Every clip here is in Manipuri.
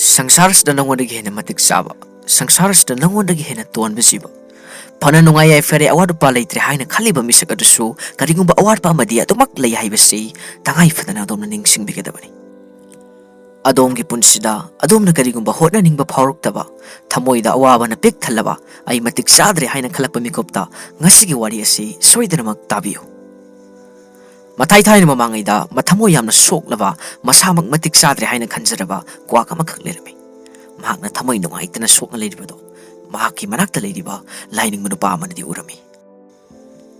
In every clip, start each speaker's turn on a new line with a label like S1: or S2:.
S1: Sangsarasda nangondagi hena matik saba, sangsarasda nangondagi hena tonbasiba. Pana nungai ay fere award pa leitre haina khaliba misak adusu karigumba award pa amadi adumak lei haibasi tangai fadana adomna ningsingbigedabani. Adom gi punsida adomna karigumba hotna ningba phauruktaba thamoida awaba na pik thallaba ai matik sadre haina khalakpa mikopta ngasigi wari asi soidanamak tabiyo. Matai thaina mamangaida mathamo yamna soklaba masamak matik sadre haina khanjaraba kwak amakak lerami. Mahakna thamoi nungaitana sokna leiribado mahaki manakta leiriba lining manupa amanadi urami.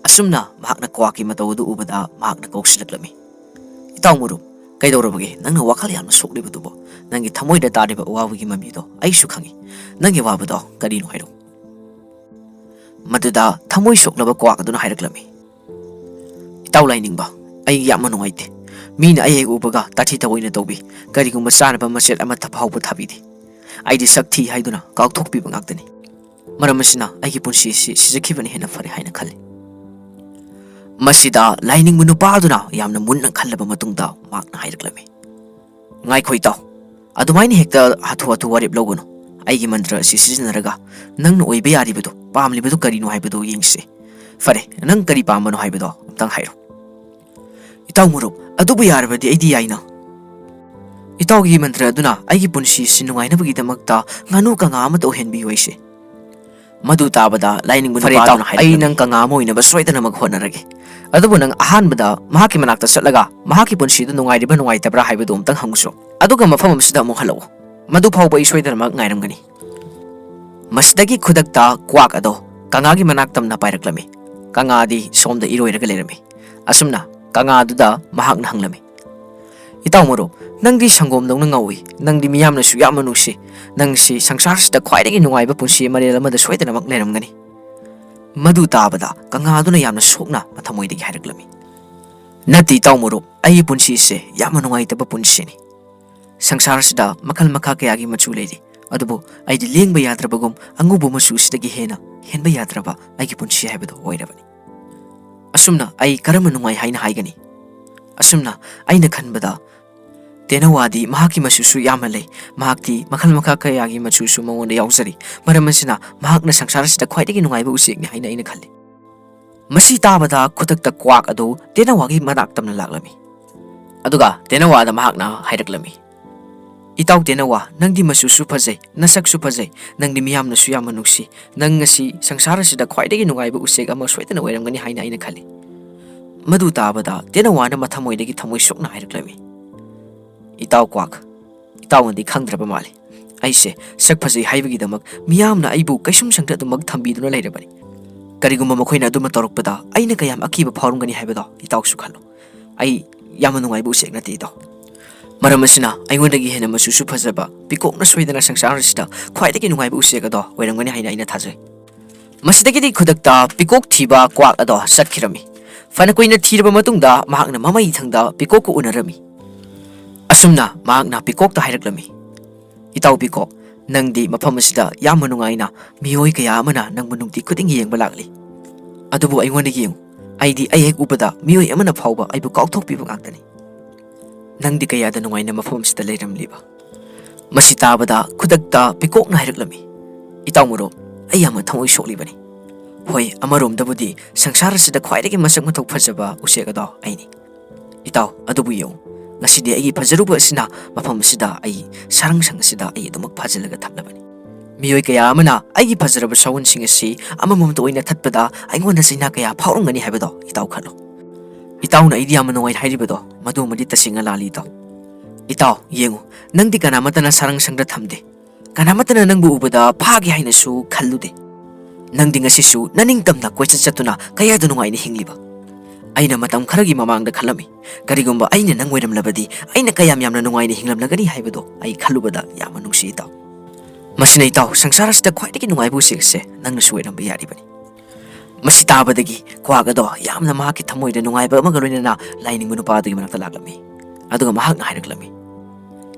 S1: Asumna mahakna kwaki matawdu ubada mahakna kausilaklami. Itaw murup kaidorabagi nangna wakal yamna soklibadubo nangi thamoida tariba awabagi mamido aisu khangi nangi wabado karino hairo. Maduda thamoi soklaba kwak aduna hairaklami. Itaw lining ba ay yamma nungaite mina ay ubaga tachi tawoina tobi karigumba sanaba maset ama thapauba thabidi aidi sakthi haiduna kaukthokpi bangaktani maramasina aigi punsi sijakhibani hena fare haina khalle masida lining munupa aduna yamna munna khallaba matungda makna hairaklami ngai khoitaw adumaini hekta hathu warib logono aigi mantra sisijinaraga nangna oibe yaribadu pamlibadu karino haibadu yengse fare nang kari pamano haibadu amtang hairo. Itaw murup adubu yarabadi aidi yaina. Itaw gi mantra aduna aigi punsi sinungainabagi damakta nganu kanga amato henbi waise. Madu tabada lining mun paaduna ai nang kanga moinaba soidana maghonarage. Adubu nang ahanbada mahaki manakta satlaga mahaki punsi du nungairiba nungaitabra haibadu amtang hangso. Aduga mafam amsida amuk halaw. Madu phawba soidana mag ngairamgani. Masdagi khudakta kwak ado kangagi manaktamna pairaklami. Kangadi somda iroiraga lerami. Asumna kanga aduda mahakna hanglami. Itaw murup nangdi sangom dong ngawi nangdi miyamna su yamna nusi nangsi sangsarasda khwaidagi nungaiba punsi marel amada soidana mak leramgani. Madu tabada kanga aduna yamna sokna mathamoidagi hairaklami. Nati itaw murup ai punsi se yamna nungaitaba punsi ni. Sangsarasda makal makha kayagi machu leiri adubu aidi lengba yadrabagum angubu machu sidagi henba yadraba aigi punsi haibado oirabani. Asumna ai karama nungai haina haigani. Asumna aina khanbada tenawadi mahaki masusu yamale mahakti makhal makha kayagi masusu mongonda yauzari maramasina mahakna sangsarasida khwaidagi nungaiba usekni haina aina khalli. Masi tabada khutakta kwak adu tenawagi manaktamna laklami. Aduga tenawada mahakna hairaklami. Itaw tenawa nangdi masusu phajai nasaksu phajai nangdi miyamna su yamna nuksi nang ngasi sangsarasida khwaidagi nungaiba usek ama soidana oiramgani haina aina khalli. Madu tabada tenawana mathamoidagi thamoi sokna hairaklami. Itaw kwak itaw ngandi khangdraba mali aise sak phajai haibagi damak miyamna aibu kaisum sangta dumag thambiduna leirabani karigumba makhoina aduma torokpada aina kayam akiba phawrumgani haibado itaw su khallo ai yamna nungaiba usek nati itaw maramasina aingondagi hena masusu phajaba pikokna soidana sangsarasida khwaidagi nungaiba usek ado oiramgani haina aina thajai masidagidi khudakta pikok thiba kwak ado satkirami fana koina thiraba matungda mahakna mamai thangda pikok ko unarami. Asumna mahakna pikok ta hairaklami. Itaw pikok nangdi mafam asida yamna nungaina miyoi kaya amana nang manungti khuding yengba lakli. Adubu aingondagi yung aidi ayek ubada miyoi amana phawba aibu kaukthokpiba ngaktani. Nangdi kaya da nungaina mafam asida leiramliba. Masi tabada khudakta pikok na hairaklami. Itaw murup ai yamna thamoi soklibani. Hoi amarom dabudi sangsarasida khwaidagi masak mathok phajaba usek ado aini. Itaw adubu yung ngasidi aigi phajaruba asina mafam asida ai sarangsang asida ai adumak phajalaga thamlabani. Miyoi kaya amana aigi phajaraba sawunsing asi amamamta oina thatpada aingonda sina kaya phawrumgani haibado itaw khallo. Itaw na idiyama nungai hairibado madumadi tasinga lali itaw. Itaw yengu nangdi kanamatana sarangsangda thamde kanamatana nangbu ubada phagi hainasu khallude nangdi ngasisu naningtamna koicha chatuna kaya da nungai ni hingliba. Aina matam kharagi mamangda khalami karigumba aina nangoiramlabadi aina kayam yamna nungai ni hinglamlagani haibado ai khalubada yamna nungsi itaw. Masina itaw sangsarasida khwaidagi nungaibu sekse nangna suiramba yaribani. Masi tabadagi kwagado yamna mahaki thamoida nungaiba amaga loinana lining munupadagi manakta laklami. Aduga mahakna hairaklami.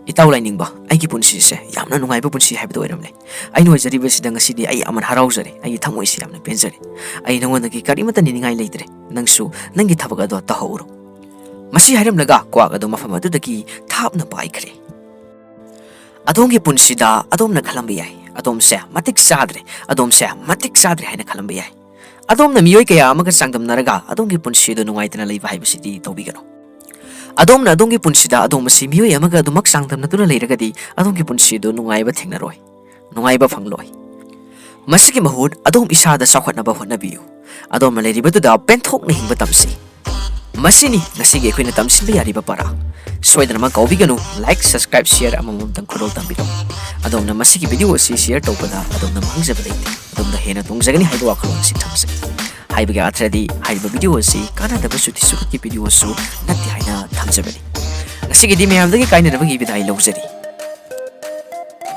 S1: Itaw lining ba aigi punsi se yamna nungaiba punsi haibado oiramle. Aino jariba sida ngasidi ai aman harauzari ai thamoi se yamna penjari. Ai nangondagi karimata niningai leitre nangsu nangi thabag ado tahawro. Masi hairamlaga kwagado mafam adudagi thapna paikhre. Adongi punsida adomna khalambe yai adom se matik sadre haina khalambe yai adomna miyoi kaya amaga sangdamnaraga adongi punsido nungaitana leiba haibasidi tawbigano adomna adongi punsida adomasi miyoi amaga adumak sangdamna tuna leiragadi adongi punsido nungaiba thengnaroi nungaiba fangloi masigi mahut adom isada sakhwatnaba hotnabiyu adomna leiribatuda penthokna hingba tamsi masini ngasigi ekhoi tamsinba yariba para soidna ma kaubiganu like subscribe share amamum tang khorol tambiro adomna masigi video si share tawbada adomna mangjaba leite adomna hena tungjagani haiba wakhalon si thamse haibaga atradi haiba video si kana daba suti sukki video su natti haina thamjabani ngasigi di mayamdagi kaina nabagi bidai lawjari